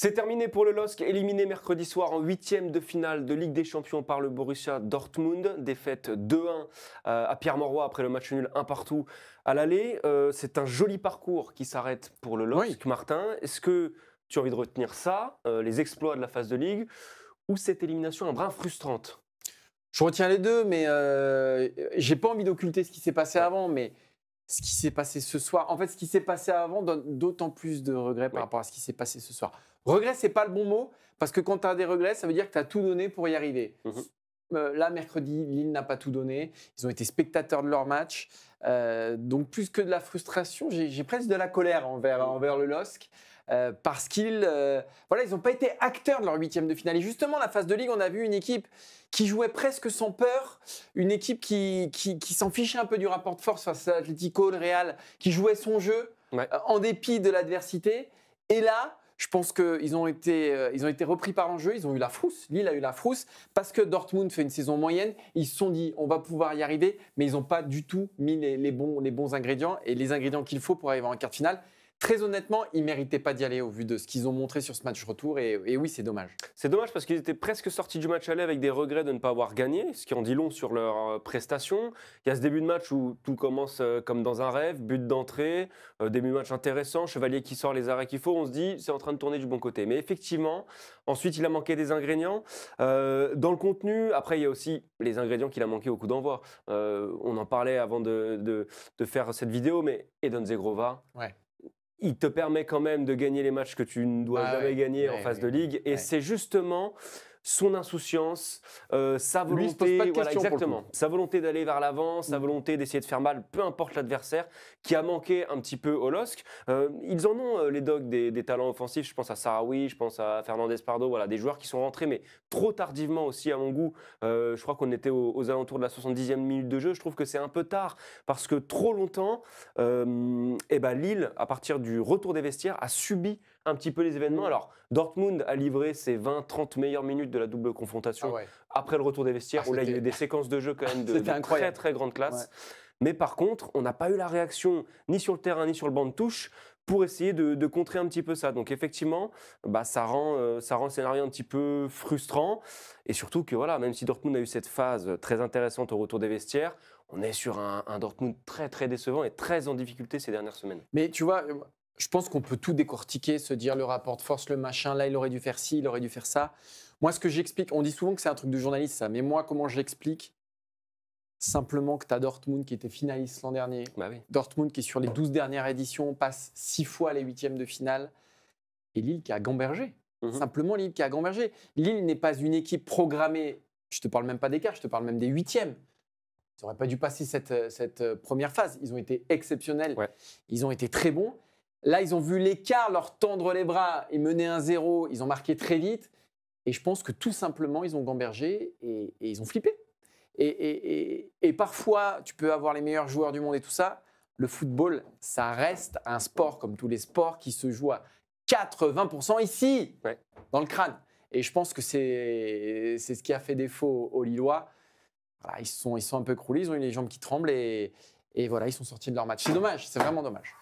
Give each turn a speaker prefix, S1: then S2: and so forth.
S1: C'est terminé pour le LOSC, éliminé mercredi soir en 8e de finale de Ligue des Champions par le Borussia Dortmund. Défaite 2-1 à Pierre-Mauroy après le match nul 1 partout à l'aller. C'est un joli parcours qui s'arrête pour le LOSC.
S2: Oui.
S1: Martin, est-ce que tu as envie de retenir ça, les exploits de la phase de Ligue, ou cette élimination un brin frustrante?
S2: Je retiens les deux, mais j'ai pas envie d'occulter ce qui s'est passé avant, mais ce qui s'est passé ce soir, en fait, ce qui s'est passé avant donne d'autant plus de regrets par rapport à ce qui s'est passé ce soir. Regret, c'est pas le bon mot, parce que quand tu as des regrets, ça veut dire que tu as tout donné pour y arriver. Là, mercredi, Lille n'a pas tout donné. Ils ont été spectateurs de leur match. Donc, plus que de la frustration, j'ai presque de la colère envers le LOSC. Parce qu'ils n'ont pas été acteurs de leur 8e de finale. Et justement, la phase de Ligue, on a vu une équipe qui jouait presque sans peur, une équipe qui s'en fichait un peu du rapport de force face à l'Atlético, le Real, qui jouait son jeu en dépit de l'adversité. Et là, je pense qu'ils ont été repris par l'enjeu, ils ont eu la frousse, Lille a eu la frousse, parce que Dortmund fait une saison moyenne, ils se sont dit on va pouvoir y arriver, mais ils n'ont pas du tout mis les bons ingrédients, et les ingrédients qu'il faut pour arriver en quart de finale. Très honnêtement, ils ne méritaient pas d'y aller au vu de ce qu'ils ont montré sur ce match retour. Et oui, c'est dommage.
S1: C'est dommage parce qu'ils étaient presque sortis du match aller avec des regrets de ne pas avoir gagné, ce qui en dit long sur leur prestation. Il y a ce début de match où tout commence comme dans un rêve, but d'entrée, début de match intéressant, Chevalier qui sort les arrêts qu'il faut, on se dit c'est en train de tourner du bon côté. Mais effectivement, ensuite il a manqué des ingrédients. Dans le contenu, après il y a aussi les ingrédients qu'il a manqué au coup d'envoi. On en parlait avant de faire cette vidéo, mais Edon Zegrova…
S2: Ouais.
S1: Il te permet quand même de gagner les matchs que tu ne dois jamais gagner en phase de Ligue. Et c'est justement son insouciance, sa volonté,
S2: Lui, il se pose pas de questions
S1: exactement, sa volonté d'aller vers l'avant, sa volonté d'essayer de faire mal, peu importe l'adversaire, qui a manqué un petit peu au LOSC. Ils en ont, les Dogs, des talents offensifs. Je pense à Sarawi, je pense à Fernandez Pardo, voilà, des joueurs qui sont rentrés, mais trop tardivement aussi à mon goût. Je crois qu'on était aux alentours de la 70e minute de jeu. Je trouve que c'est un peu tard, parce que trop longtemps, Lille, à partir du retour des vestiaires, a subi un petit peu les événements. Alors, Dortmund a livré ses 20-30 meilleures minutes de la double confrontation après le retour des vestiaires, où là, il y a eu des séquences de jeu quand même de très, très grande classe. Mais par contre, on n'a pas eu la réaction ni sur le terrain, ni sur le banc de touche pour essayer de contrer un petit peu ça. Donc effectivement, ça rend le scénario un petit peu frustrant. Et surtout que voilà, même si Dortmund a eu cette phase très intéressante au retour des vestiaires, on est sur un Dortmund très, très décevant et très en difficulté ces dernières semaines.
S2: Mais tu vois, je pense qu'on peut tout décortiquer, se dire le rapport de force, le machin, là il aurait dû faire ci, il aurait dû faire ça. Moi, ce que j'explique, on dit souvent que c'est un truc de journaliste ça, mais moi, comment je l'explique? Simplement que tu as Dortmund qui était finaliste l'an dernier. Dortmund qui, sur les 12 dernières éditions, passe 6 fois les 8e de finale. Et Lille qui a gambergé. Simplement Lille qui a gambergé. Lille n'est pas une équipe programmée. Je ne te parle même pas d'écart, je te parle même des 8e. Ils n'auraient pas dû passer cette première phase. Ils ont été exceptionnels. Ils ont été très bons. Là, ils ont vu l'écart leur tendre les bras et mener 1-0. Ils ont marqué très vite. Et je pense que tout simplement, ils ont gambergé et ils ont flippé. Et parfois, tu peux avoir les meilleurs joueurs du monde et tout ça. Le football, ça reste un sport comme tous les sports qui se joue à 80% ici, dans le crâne. Et je pense que c'est ce qui a fait défaut aux Lillois. Voilà, ils sont un peu croulés, ils ont eu les jambes qui tremblent et voilà, ils sont sortis de leur match. C'est dommage, c'est vraiment dommage.